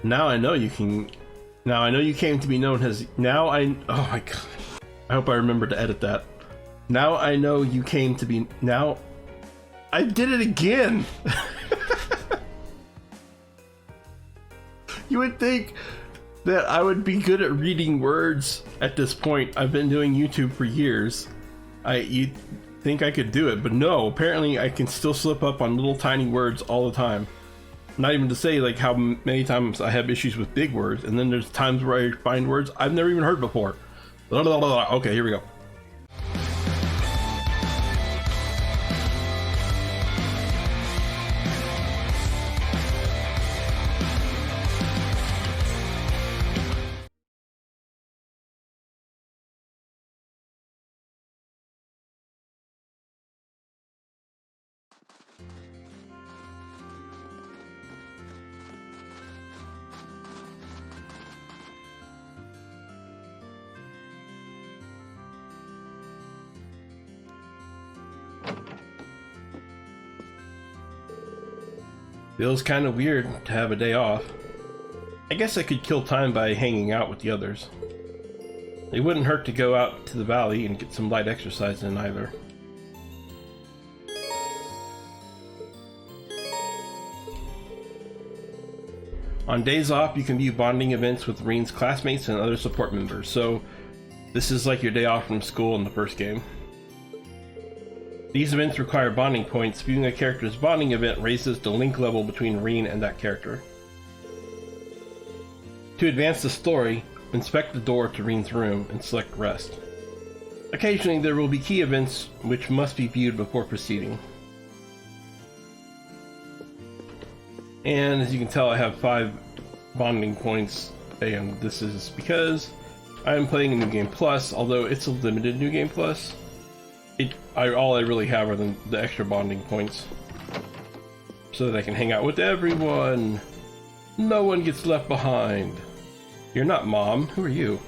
Now I know you can. Now I know you came to be known as. Now I. Oh my god. I hope I remember to edit that. Now I know you came to be. Now. I did it again! You would think that I would be good at reading words at this point. I've been doing YouTube for years. You'd think I could do it, but no, apparently I can still slip up on little tiny words all the time. Not even to say like how many times I have issues with big words, and then there's times where I find words I've never even heard before. Okay, here we go. Feels kind of weird to have a day off. I guess I could kill time by hanging out with the others. It wouldn't hurt to go out to the valley and get some light exercise in either. On days off, you can view bonding events with Rean's classmates and other support members, so this is like your day off from school in the first game. These events require bonding points. Viewing a character's bonding event raises the link level between Rean and that character. To advance the story, inspect the door to Rean's room and select Rest. Occasionally there will be key events which must be viewed before proceeding. And as you can tell, I have 5 bonding points, and this is because I am playing a New Game Plus, although it's a limited New Game Plus. All I really have are the extra bonding points, so that I can hang out with everyone. No one gets left behind. You're not Mom. Who are you?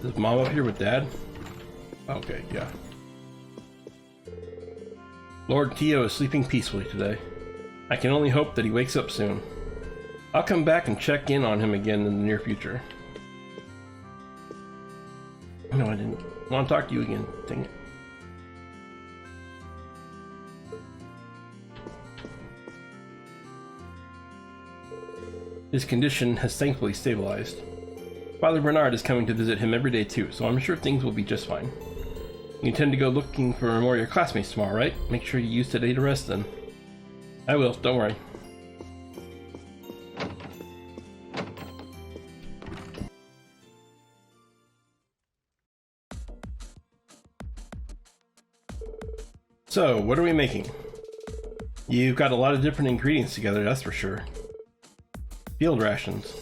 Is Mom up here with Dad? Okay, yeah. Lord Tio is sleeping peacefully today. I can only hope that he wakes up soon. I'll come back and check in on him again in the near future. No, I didn't want to talk to you again. Dang it. His condition has thankfully stabilized. Father Bernard is coming to visit him every day too, so I'm sure things will be just fine. You intend to go looking for more of your classmates tomorrow, right? Make sure you use today to rest then. I will, don't worry. So, what are we making? You've got a lot of different ingredients together, that's for sure. Field rations.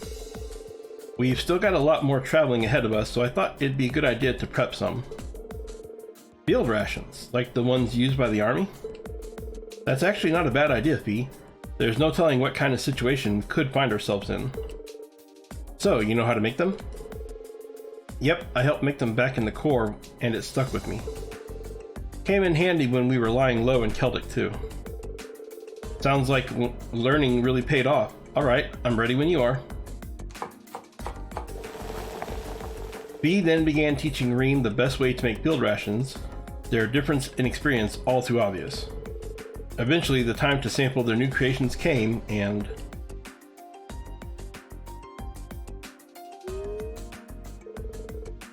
We've still got a lot more traveling ahead of us, so I thought it'd be a good idea to prep some. Field rations, like the ones used by the army? That's actually not a bad idea, Fee. There's no telling what kind of situation we could find ourselves in. So, you know how to make them? Yep, I helped make them back in the Corps, and it stuck with me. Came in handy when we were lying low in Celtic too. Sounds like learning really paid off. Alright, I'm ready when you are. Fee then began teaching Rean the best way to make field rations. Their difference in experience all too obvious. Eventually, the time to sample their new creations came, and...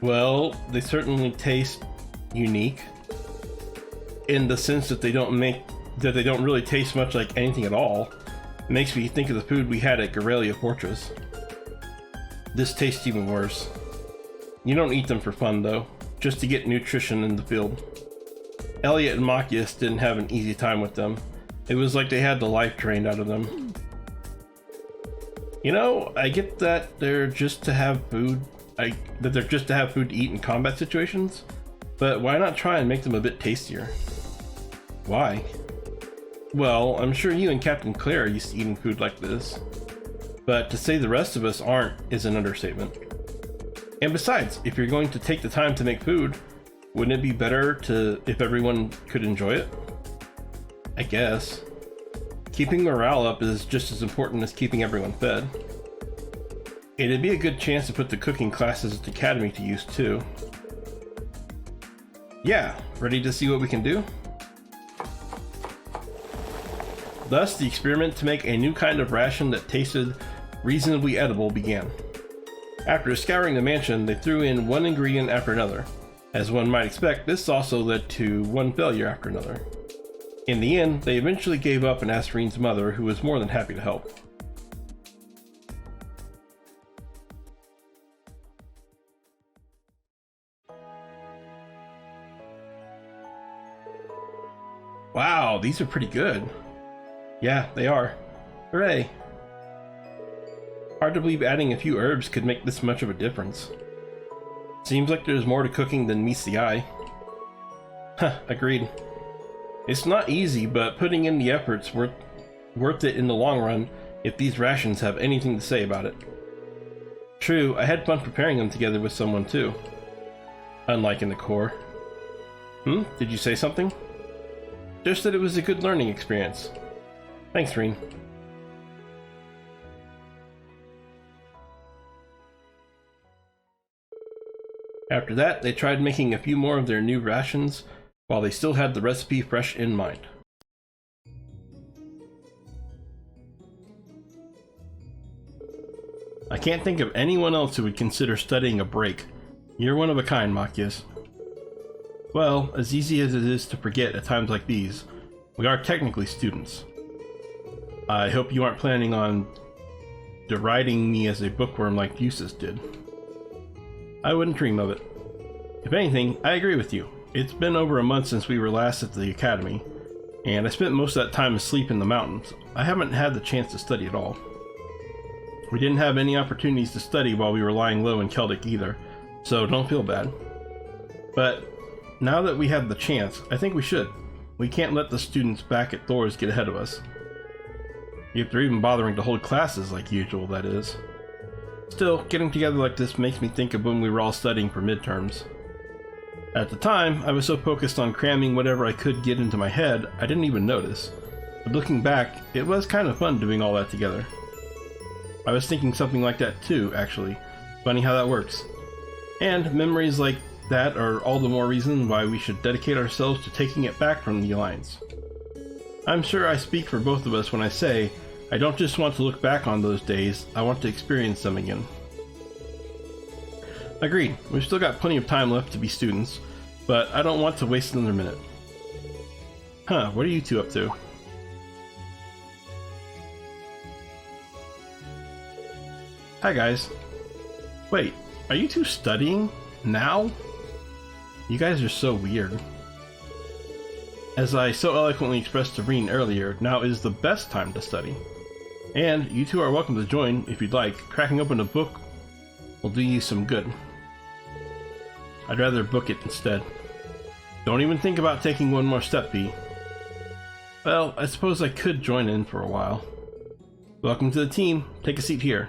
well, they certainly taste unique. In the sense that they don't really taste much like anything at all. It makes me think of the food we had at Guerrilla Fortress. This tastes even worse. You don't eat them for fun though, just to get nutrition in the field. Elliot and Machias didn't have an easy time with them. It was like they had the life drained out of them. You know, I get that they're just to have food, to eat in combat situations, but why not try and make them a bit tastier? Why? Well, I'm sure you and Captain Claire are used to eating food like this, but to say the rest of us aren't is an understatement. And besides, if you're going to take the time to make food, wouldn't it be better if everyone could enjoy it? I guess. Keeping morale up is just as important as keeping everyone fed. It'd be a good chance to put the cooking classes at the academy to use too. Yeah, ready to see what we can do? Thus, the experiment to make a new kind of ration that tasted reasonably edible began. After scouring the mansion, they threw in one ingredient after another. As one might expect, this also led to one failure after another. In the end, they eventually gave up and asked Rean's mother, who was more than happy to help. Wow, these are pretty good. Yeah, they are. Hooray! Hard to believe adding a few herbs could make this much of a difference. Seems like there's more to cooking than meets the eye. Huh, agreed. It's not easy, but putting in the effort's worth it in the long run if these rations have anything to say about it. True, I had fun preparing them together with someone too. Unlike in the core. Did you say something? Just that it was a good learning experience. Thanks, Rean. After that, they tried making a few more of their new rations while they still had the recipe fresh in mind. I can't think of anyone else who would consider studying a break. You're one of a kind, Machias. Well, as easy as it is to forget at times like these, we are technically students. I hope you aren't planning on deriding me as a bookworm like Eustace did. I wouldn't dream of it. If anything, I agree with you. It's been over a month since we were last at the academy, and I spent most of that time asleep in the mountains. I haven't had the chance to study at all. We didn't have any opportunities to study while we were lying low in Celtic either, so don't feel bad. But now that we have the chance, I think we should. We can't let the students back at Thor's get ahead of us. If they're even bothering to hold classes like usual, that is. Still, getting together like this makes me think of when we were all studying for midterms. At the time, I was so focused on cramming whatever I could get into my head, I didn't even notice. But looking back, it was kind of fun doing all that together. I was thinking something like that too, actually. Funny how that works. And memories like that are all the more reason why we should dedicate ourselves to taking it back from the Alliance. I'm sure I speak for both of us when I say, I don't just want to look back on those days, I want to experience them again. Agreed, we've still got plenty of time left to be students, but I don't want to waste another minute. Huh, what are you two up to? Hi guys. Wait, are you two studying? Now? You guys are so weird. As I so eloquently expressed to Rean earlier, now is the best time to study. And you two are welcome to join if you'd like. Cracking open a book will do you some good. I'd rather book it instead. Don't even think about taking one more step, B. Well, I suppose I could join in for a while. Welcome to the team. Take a seat here.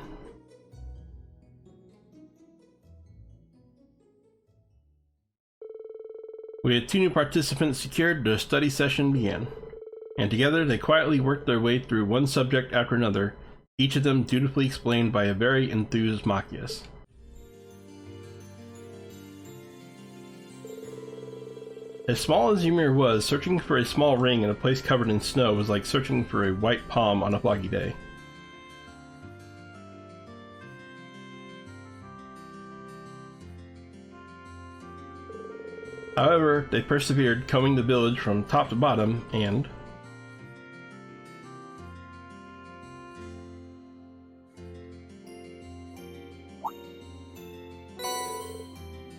We had 2 new participants secured, the study session began. And together they quietly worked their way through one subject after another, each of them dutifully explained by a very enthused Machias. As small as Ymir was, searching for a small ring in a place covered in snow was like searching for a white palm on a foggy day. However, they persevered, combing the village from top to bottom, and...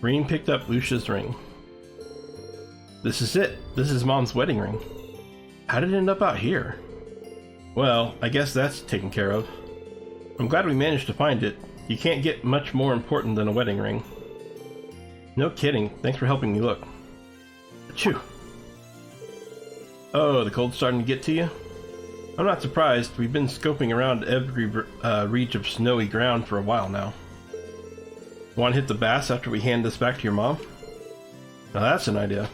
Rean picked up Lucia's ring. This is it. This is Mom's wedding ring. How did it end up out here? Well, I guess that's taken care of. I'm glad we managed to find it. You can't get much more important than a wedding ring. No kidding. Thanks for helping me look. Achoo. Oh, the cold's starting to get to you? I'm not surprised. We've been scoping around every reach of snowy ground for a while now. Want to hit the baths after we hand this back to your mom? Now that's an idea.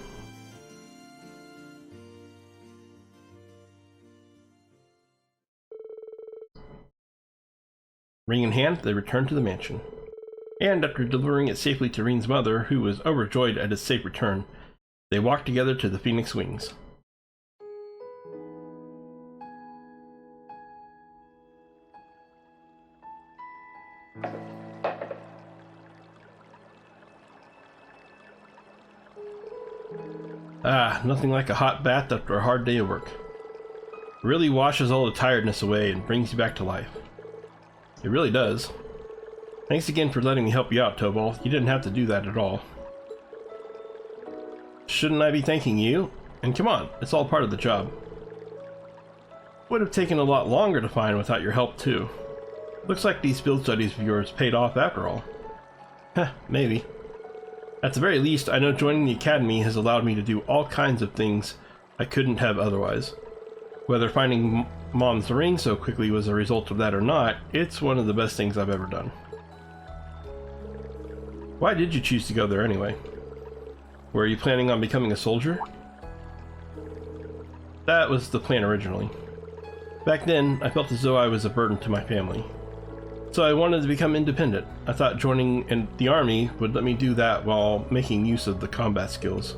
Ring in hand, they returned to the mansion. And after delivering it safely to Rean's mother, who was overjoyed at its safe return, they walked together to the Phoenix Wings. Ah, nothing like a hot bath after a hard day of work. It really washes all the tiredness away and brings you back to life. It really does. Thanks again for letting me help you out, Tobal. You didn't have to do that at all. Shouldn't I be thanking you? And come on, it's all part of the job. Would have taken a lot longer to find without your help too. Looks like these field studies of yours paid off after all. Heh, maybe. At the very least, I know joining the academy has allowed me to do all kinds of things I couldn't have otherwise. Whether finding Mom's ring so quickly was a result of that or not, it's one of the best things I've ever done. Why did you choose to go there anyway? Were you planning on becoming a soldier? That was the plan originally. Back then, I felt as though I was a burden to my family. So I wanted to become independent. I thought joining in the army would let me do that while making use of the combat skills.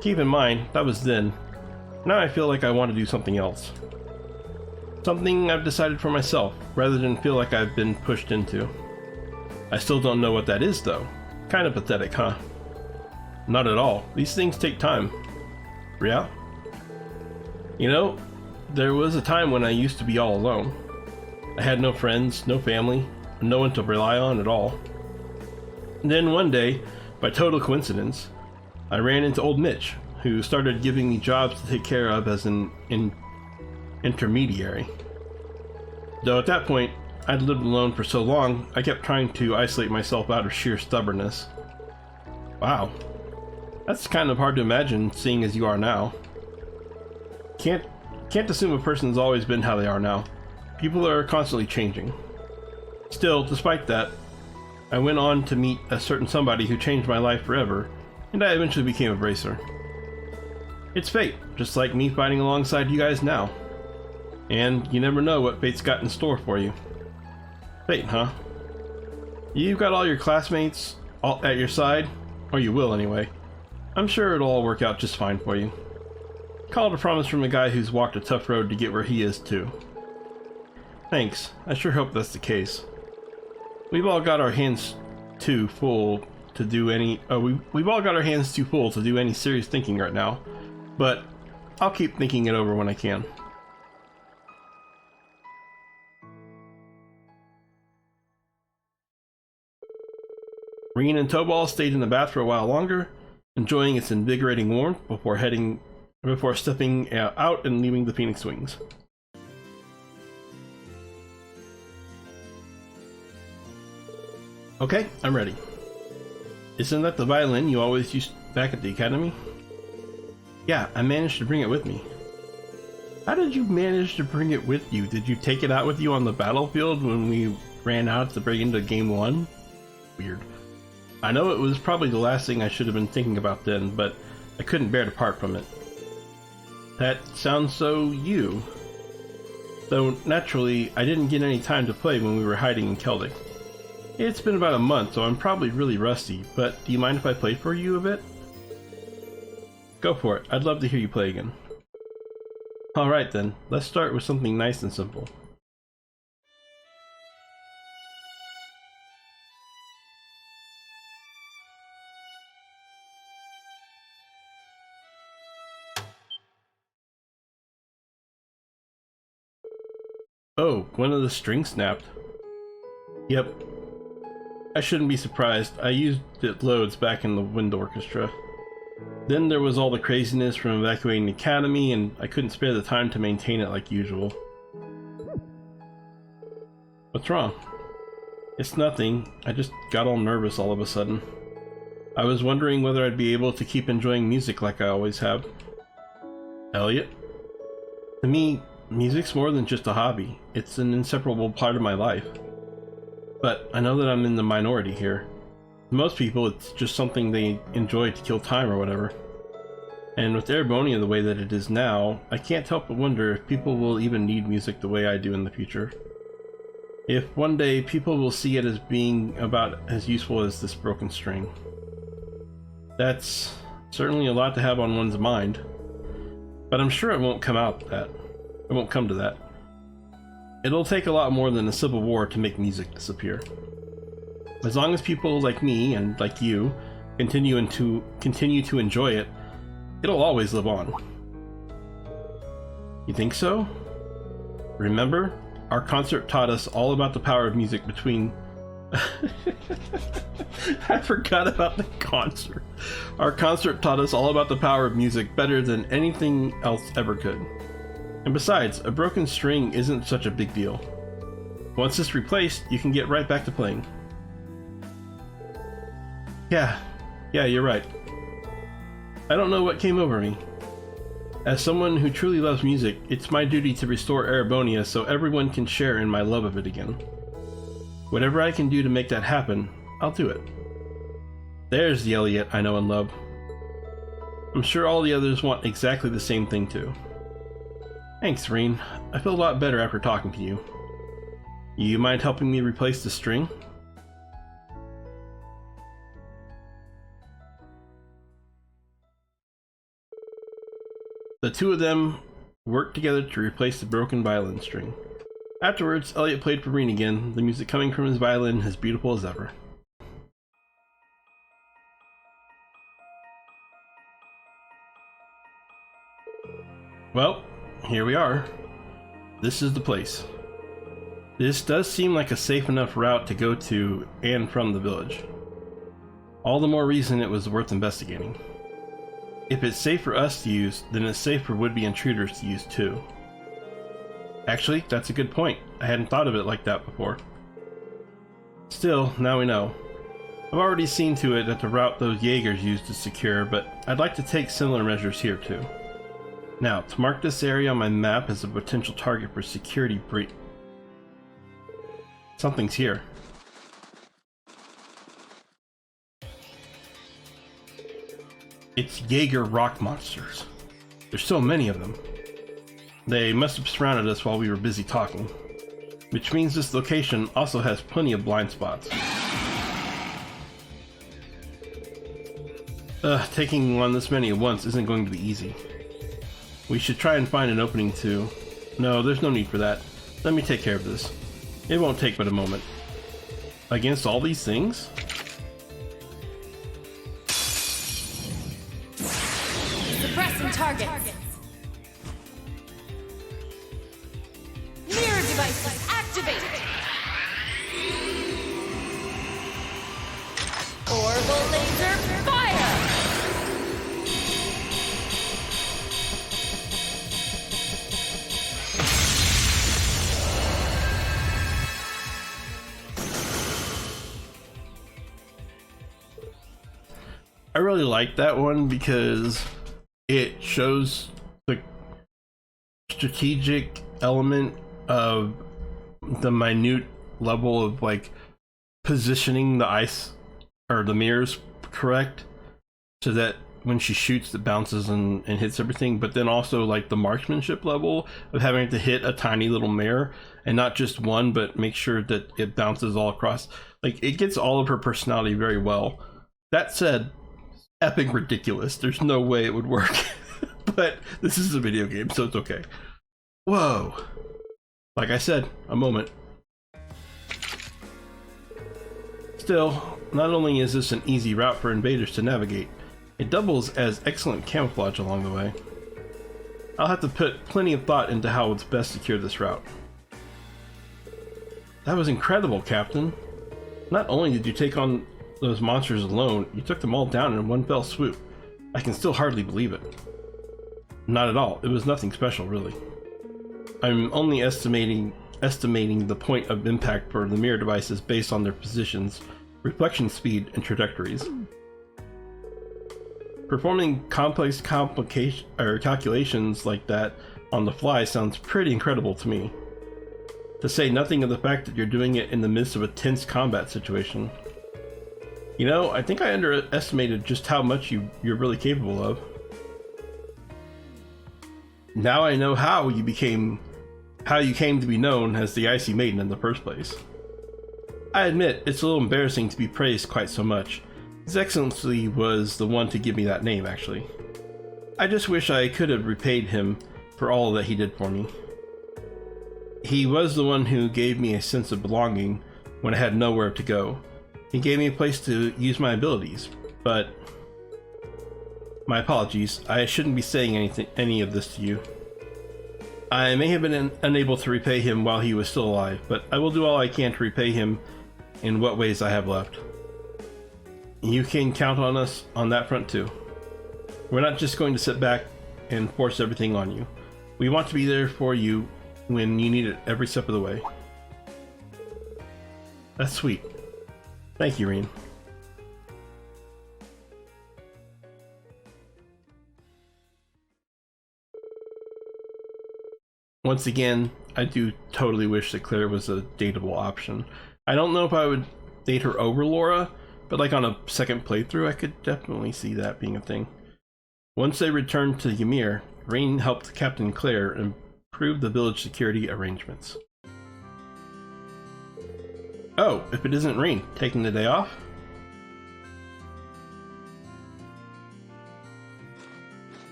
Keep in mind, that was then. Now I feel like I want to do something else. Something I've decided for myself, rather than feel like I've been pushed into. I still don't know what that is though. Kind of pathetic, huh? Not at all. These things take time. Real? You know, there was a time when I used to be all alone. I had no friends, no family, no one to rely on at all. And then one day, by total coincidence, I ran into old Mitch, who started giving me jobs to take care of as an intermediary. Though at that point, I'd lived alone for so long, I kept trying to isolate myself out of sheer stubbornness. Wow. That's kind of hard to imagine, seeing as you are now. Can't assume a person's always been how they are now. People are constantly changing. Still, despite that, I went on to meet a certain somebody who changed my life forever, and I eventually became a bracer. It's fate, just like me fighting alongside you guys now. And you never know what fate's got in store for you. Fate, huh? You've got all your classmates all at your side, or you will anyway. I'm sure it'll all work out just fine for you. Call it a promise from a guy who's walked a tough road to get where he is too. Thanks, I sure hope that's the case. We've all got our hands too full to do any serious thinking right now, but I'll keep thinking it over when I can. Rean and Tobal stayed in the bath for a while longer, enjoying its invigorating warmth before stepping out and leaving the Phoenix Wings. Okay, I'm ready. Isn't that the violin you always used back at the academy? Yeah, I managed to bring it with me. How did you manage to bring it with you? Did you take it out with you on the battlefield when we ran out to bring into game 1? Weird. I know it was probably the last thing I should have been thinking about then, but I couldn't bear to part from it. That sounds so you. Though, naturally, I didn't get any time to play when we were hiding in Celtic. It's been about a month, so I'm probably really rusty, but do you mind if I play for you a bit? Go for it. I'd love to hear you play again. Alright then, let's start with something nice and simple. Oh, one of the strings snapped. Yep. I shouldn't be surprised. I used it loads back in the wind orchestra. Then there was all the craziness from evacuating the academy, and I couldn't spare the time to maintain it like usual. What's wrong? It's nothing. I just got all nervous all of a sudden. I was wondering whether I'd be able to keep enjoying music like I always have. Elliot? To me, music's more than just a hobby. It's an inseparable part of my life. but I know that I'm in the minority here. To most people, it's just something they enjoy to kill time or whatever. And with Erebonia the way that it is now, I can't help but wonder if people will even need music the way I do in the future. If one day people will see it as being about as useful as this broken string. That's certainly a lot to have on one's mind, but I'm sure it won't come to that. It'll take a lot more than a civil war to make music disappear. As long as people like me and like you continue to enjoy it, it'll always live on. You think so? Remember, our concert taught us all about the power of music between... I forgot about the concert. Our concert taught us all about the power of music better than anything else ever could. And besides, a broken string isn't such a big deal. Once it's replaced, you can get right back to playing. Yeah, you're right. I don't know what came over me. As someone who truly loves music, it's my duty to restore Erebonia so everyone can share in my love of it again. Whatever I can do to make that happen, I'll do it. There's the Elliot I know and love. I'm sure all the others want exactly the same thing too. Thanks, Rean. I feel a lot better after talking to you. You mind helping me replace the string? The two of them worked together to replace the broken violin string. Afterwards, Elliot played for Rean again, the music coming from his violin as beautiful as ever. Well, here we are. This is the place. This does seem like a safe enough route to go to and from the village. All the more reason it was worth investigating. If it's safe for us to use, then it's safe for would-be intruders to use too. Actually, that's a good point. I hadn't thought of it like that before. Still, now we know. I've already seen to it that the route those Jaegers used is secure, but I'd like to take similar measures here too. Now, to mark this area on my map as a potential target for security breach. Something's here. It's Jaeger rock monsters. There's so many of them. They must have surrounded us while we were busy talking. Which means this location also has plenty of blind spots. Taking on this many at once isn't going to be easy. We should try and find an opening to... No, there's no need for that. Let me take care of this. It won't take but a moment. Against all these things? Suppressing targets. Mirror devices activated. Orbital laser fire. I really like that one because it shows the strategic element of the minute level of like positioning the ice or the mirrors correct so that when she shoots it bounces and hits everything, but then also like the marksmanship level of having to hit a tiny little mirror and not just one but make sure that it bounces all across. Like it gets all of her personality very well. That said, epic ridiculous. There's no way it would work. But this is a video game, so it's okay. Whoa. Like I said, a moment. Still, not only is this an easy route for invaders to navigate, it doubles as excellent camouflage along the way. I'll have to put plenty of thought into how it's best secure this route. That was incredible, Captain. Not only did you take on those monsters alone, you took them all down in one fell swoop. I can still hardly believe it. Not at all. It was nothing special, really. I'm only estimating the point of impact for the mirror devices based on their positions, reflection speed, and trajectories. Performing complex calculations like that on the fly sounds pretty incredible to me. To say nothing of the fact that you're doing it in the midst of a tense combat situation. You know, I think I underestimated just how much you're really capable of. Now I know how you came to be known as the Icy Maiden in the first place. I admit, it's a little embarrassing to be praised quite so much. His Excellency was the one to give me that name, actually. I just wish I could have repaid him for all that he did for me. He was the one who gave me a sense of belonging when I had nowhere to go. He gave me a place to use my abilities, but... My apologies, I shouldn't be saying any of this to you. I may have been unable to repay him while he was still alive, but I will do all I can to repay him in what ways I have left. You can count on us on that front too. We're not just going to sit back and force everything on you. We want to be there for you when you need it every step of the way. That's sweet. Thank you, Rean. Once again, I do totally wish that Claire was a dateable option. I don't know if I would date her over Laura, but like on a second playthrough, I could definitely see that being a thing. Once they returned to Ymir, Rean helped Captain Claire improve the village security arrangements. Oh, if it isn't Rean, taking the day off?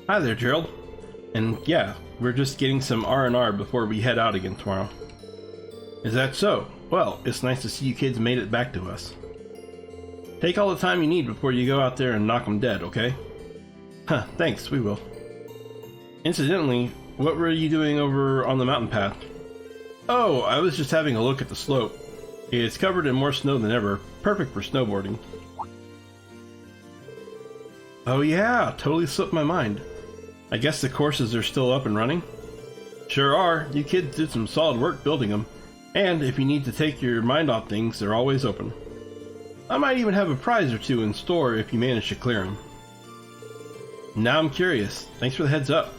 Hi there, Gerald. And yeah, we're just getting some R&R before we head out again tomorrow. Is that so? Well, it's nice to see you kids made it back to us. Take all the time you need before you go out there and knock them dead, okay? Huh, thanks, we will. Incidentally, what were you doing over on the mountain path? Oh, I was just having a look at the slope. It's covered in more snow than ever, perfect for snowboarding. Oh yeah, totally slipped my mind. I guess the courses are still up and running? Sure are, you kids did some solid work building them. And if you need to take your mind off things, they're always open. I might even have a prize or two in store if you manage to clear them. Now I'm curious. Thanks for the heads up.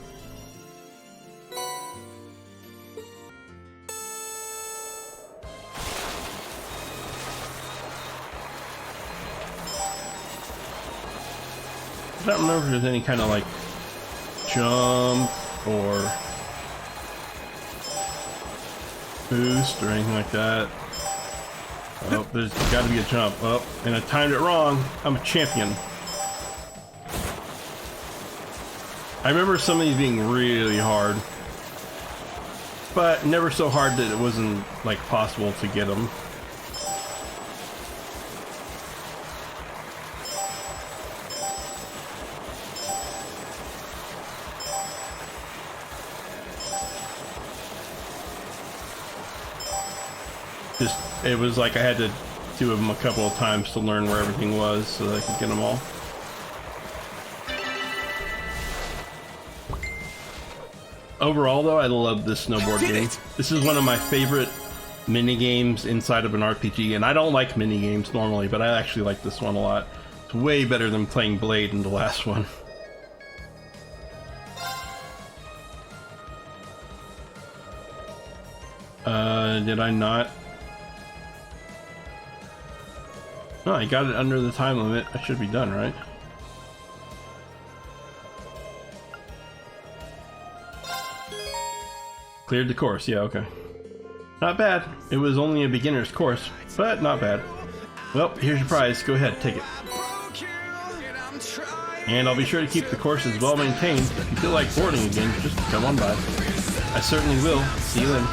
I don't remember if there's any kind of like jump or boost or anything like that. Oh, there's got to be a jump. Oh, and I timed it wrong. I'm a champion. I remember some of these being really hard, but never so hard that it wasn't like possible to get them. It was like I had to do them a couple of times to learn where everything was so that I could get them all. Overall though, I love this snowboard game. This is one of my favorite mini games inside of an RPG, and I don't like mini games normally, but I actually like this one a lot. It's way better than playing Blade in the last one. Did I not? No, I got it under the time limit. I should be done, right? Cleared the course. Yeah, okay. Not bad. It was only a beginner's course, but not bad. Well, here's your prize. Go ahead, take it. And I'll be sure to keep the courses well maintained. If you feel like boarding again, just come on by. I certainly will. See you then.